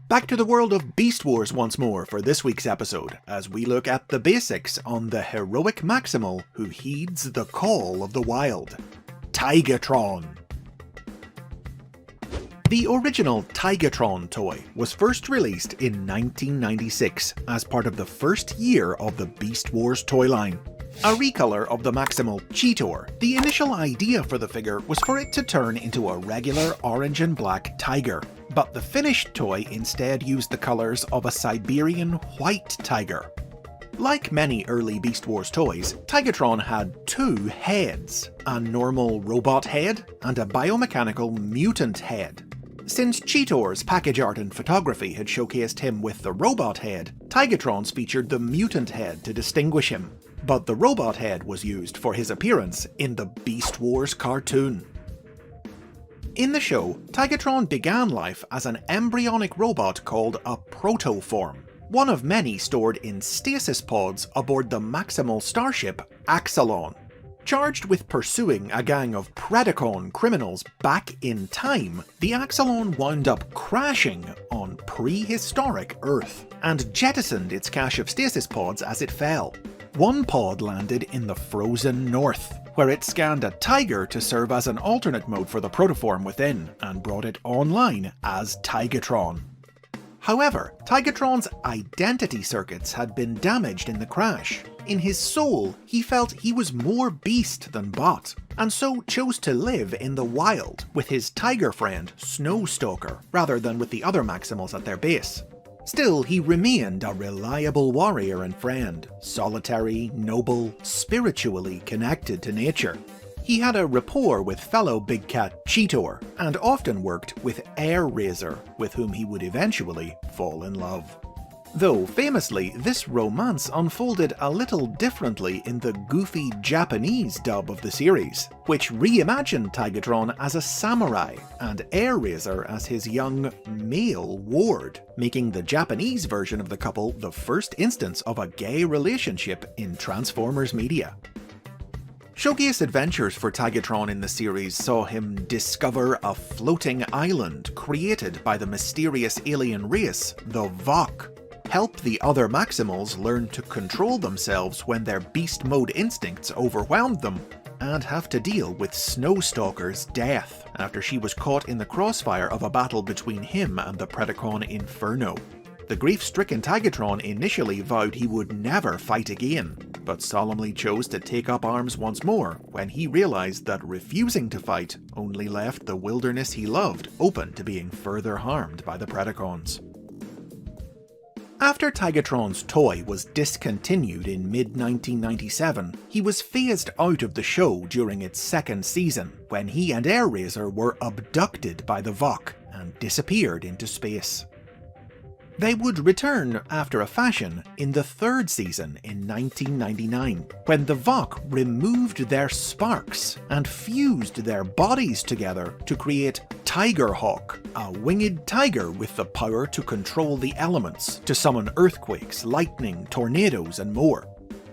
Back to the world of Beast Wars once more for this week's episode, as we look at the basics on the heroic Maximal who heeds the call of the wild. Tigatron. The original Tigatron toy was first released in 1996 as part of the first year of the Beast Wars toy line. A recolor of the Maximal Cheetor, the initial idea for the figure was for it to turn into a regular orange and black tiger, but the finished toy instead used the colours of a Siberian white tiger. Like many early Beast Wars toys, Tigatron had two heads, a normal robot head and a biomechanical mutant head. Since Cheetor's package art and photography had showcased him with the robot head, Tigatron's featured the mutant head to distinguish him. But the robot head was used for his appearance in the Beast Wars cartoon. In the show, Tigatron began life as an embryonic robot called a protoform, one of many stored in stasis pods aboard the Maximal starship Axalon. Charged with pursuing a gang of Predacon criminals back in time, the Axalon wound up crashing on prehistoric Earth, and jettisoned its cache of stasis pods as it fell. One pod landed in the frozen north, where it scanned a tiger to serve as an alternate mode for the protoform within, and brought it online as Tigatron. However, Tigatron's identity circuits had been damaged in the crash. In his soul, he felt he was more beast than bot, and so chose to live in the wild with his tiger friend Snowstalker, rather than with the other Maximals at their base. Still, he remained a reliable warrior and friend, solitary, noble, spiritually connected to nature. He had a rapport with fellow big cat Cheetor, and often worked with Razor, with whom he would eventually fall in love. Though famously, this romance unfolded a little differently in the goofy Japanese dub of the series, which reimagined Tigatron as a samurai and Razor as his young male ward, making the Japanese version of the couple the first instance of a gay relationship in Transformers media. Showcase adventures for Tigatron in the series saw him discover a floating island created by the mysterious alien race, the Vok, help the other Maximals learn to control themselves when their beast mode instincts overwhelmed them, and have to deal with Snowstalker's death after she was caught in the crossfire of a battle between him and the Predacon Inferno. The grief-stricken Tigatron initially vowed he would never fight again, but solemnly chose to take up arms once more when he realised that refusing to fight only left the wilderness he loved open to being further harmed by the Predacons. After Tigatron's toy was discontinued in mid-1997, he was phased out of the show during its second season, when he and Razor were abducted by the Vok and disappeared into space. They would return after a fashion in the third season in 1999, when the Vok removed their sparks and fused their bodies together to create Tigerhawk, a winged tiger with the power to control the elements, to summon earthquakes, lightning, tornadoes, and more.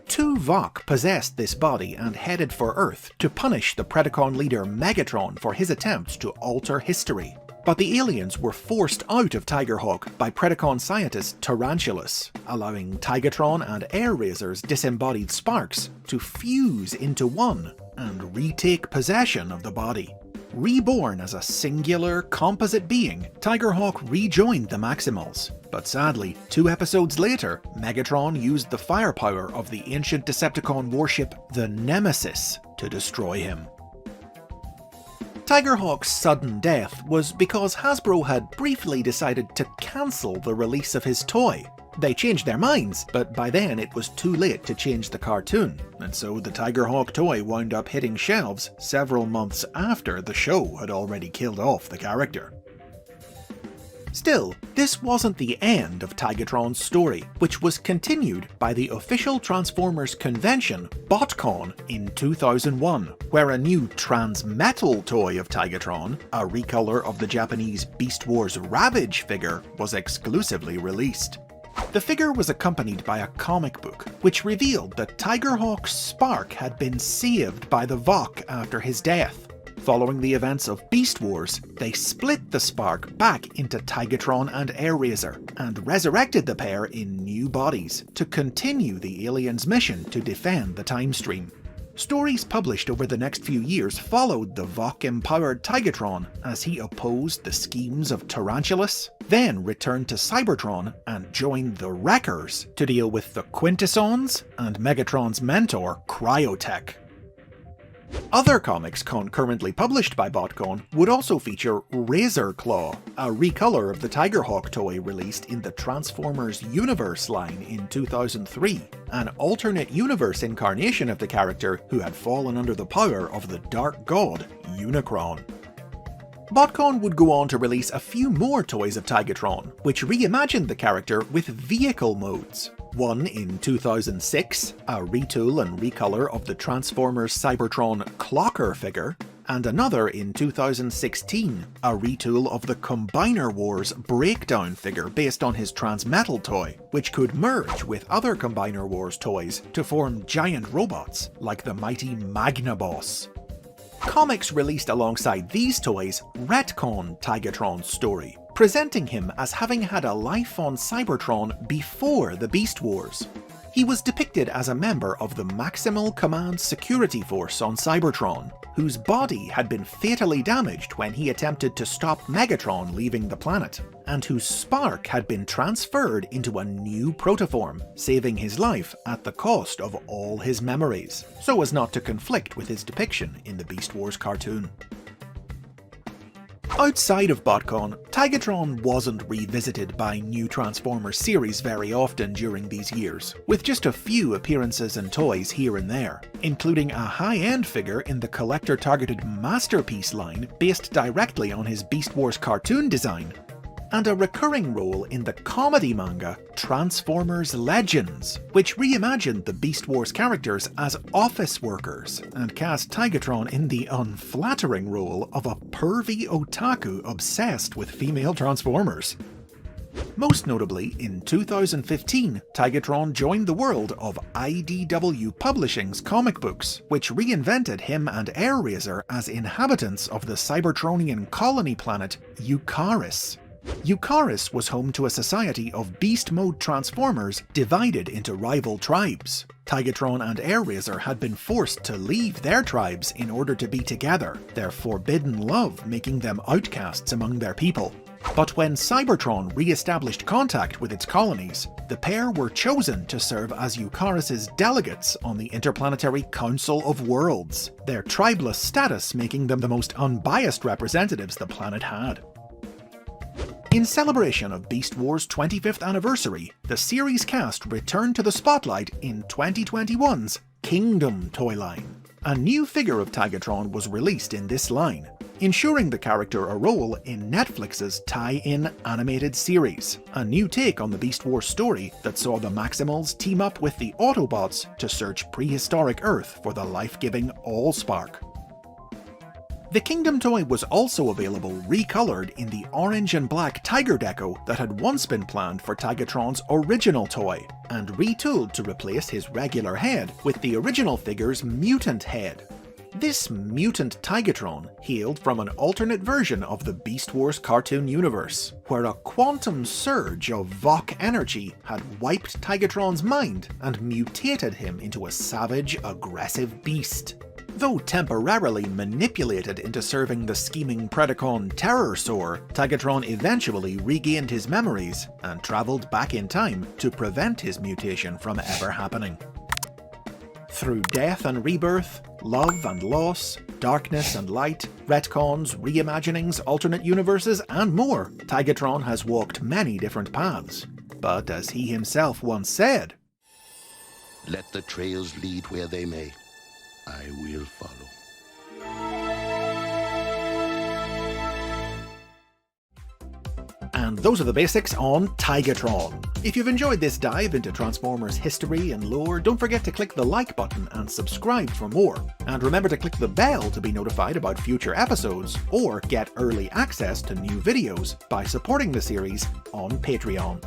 Two Vok possessed this body and headed for Earth to punish the Predacon leader Megatron for his attempts to alter history. But the aliens were forced out of Tigerhawk by Predacon scientist Tarantulas, allowing Tigatron and Razor's disembodied sparks to fuse into one and retake possession of the body. Reborn as a singular, composite being, Tigerhawk rejoined the Maximals, but sadly, 2 episodes later, Megatron used the firepower of the ancient Decepticon warship the Nemesis to destroy him. Tigerhawk's sudden death was because Hasbro had briefly decided to cancel the release of his toy. They changed their minds, but by then it was too late to change the cartoon, and so the Tigerhawk toy wound up hitting shelves several months after the show had already killed off the character. Still, this wasn't the end of Tigatron's story, which was continued by the official Transformers convention, BotCon, in 2001, where a new Transmetal toy of Tigatron, a recolor of the Japanese Beast Wars Ravage figure, was exclusively released. The figure was accompanied by a comic book, which revealed that Tigerhawk's spark had been saved by the Vok after his death. Following the events of Beast Wars, they split the Spark back into Tigatron and Airazor, and resurrected the pair in new bodies to continue the aliens' mission to defend the time stream. Stories published over the next few years followed the Vok-empowered Tigatron as he opposed the schemes of Tarantulas, then returned to Cybertron and joined the Wreckers to deal with the Quintessons and Megatron's mentor, Cryotech. Other comics concurrently published by Botcon would also feature Razor Claw, a recolor of the Tigerhawk toy released in the Transformers Universe line in 2003, an alternate universe incarnation of the character who had fallen under the power of the Dark God, Unicron. Botcon would go on to release a few more toys of Tigatron, which reimagined the character with vehicle modes. One in 2006, a retool and recolor of the Transformers Cybertron Clocker figure, and another in 2016, a retool of the Combiner Wars Breakdown figure based on his Transmetal toy, which could merge with other Combiner Wars toys to form giant robots like the mighty Magnaboss. Comics released alongside these toys retcon Tigatron's story, presenting him as having had a life on Cybertron before the Beast Wars. He was depicted as a member of the Maximal Command Security Force on Cybertron, whose body had been fatally damaged when he attempted to stop Megatron leaving the planet, and whose spark had been transferred into a new protoform, saving his life at the cost of all his memories, so as not to conflict with his depiction in the Beast Wars cartoon. Outside of Botcon, Tigatron wasn't revisited by new Transformers series very often during these years, with just a few appearances and toys here and there, including a high-end figure in the collector-targeted Masterpiece line based directly on his Beast Wars cartoon design, and a recurring role in the comedy manga Transformers Legends, which reimagined the Beast Wars characters as office workers and cast Tigatron in the unflattering role of a pervy otaku obsessed with female Transformers. Most notably, in 2015, Tigatron joined the world of IDW Publishing's comic books, which reinvented him and Airazor as inhabitants of the Cybertronian colony planet Eucharis. Eucharis was home to a society of beast mode Transformers divided into rival tribes. Tigatron and Airazor had been forced to leave their tribes in order to be together, their forbidden love making them outcasts among their people. But when Cybertron re-established contact with its colonies, the pair were chosen to serve as Eucharis' delegates on the Interplanetary Council of Worlds, their tribeless status making them the most unbiased representatives the planet had. In celebration of Beast Wars' 25th anniversary, the series cast returned to the spotlight in 2021's Kingdom toy line. A new figure of Tigatron was released in this line, ensuring the character a role in Netflix's tie-in animated series, a new take on the Beast Wars story that saw the Maximals team up with the Autobots to search prehistoric Earth for the life-giving Allspark. The Kingdom toy was also available recolored in the orange and black Tiger Deco that had once been planned for Tigatron's original toy, and retooled to replace his regular head with the original figure's mutant head. This mutant Tigatron hailed from an alternate version of the Beast Wars cartoon universe, where a quantum surge of Vok energy had wiped Tigatron's mind and mutated him into a savage, aggressive beast. Though temporarily manipulated into serving the scheming Predacon Terrorsaur, Tigatron eventually regained his memories and travelled back in time to prevent his mutation from ever happening. Through death and rebirth, love and loss, darkness and light, retcons, reimaginings, alternate universes, and more, Tigatron has walked many different paths. But as he himself once said, "Let the trails lead where they may. I will follow." And those are the basics on Tigatron. If you've enjoyed this dive into Transformers history and lore, don't forget to click the like button and subscribe for more. And remember to click the bell to be notified about future episodes, or get early access to new videos by supporting the series on Patreon.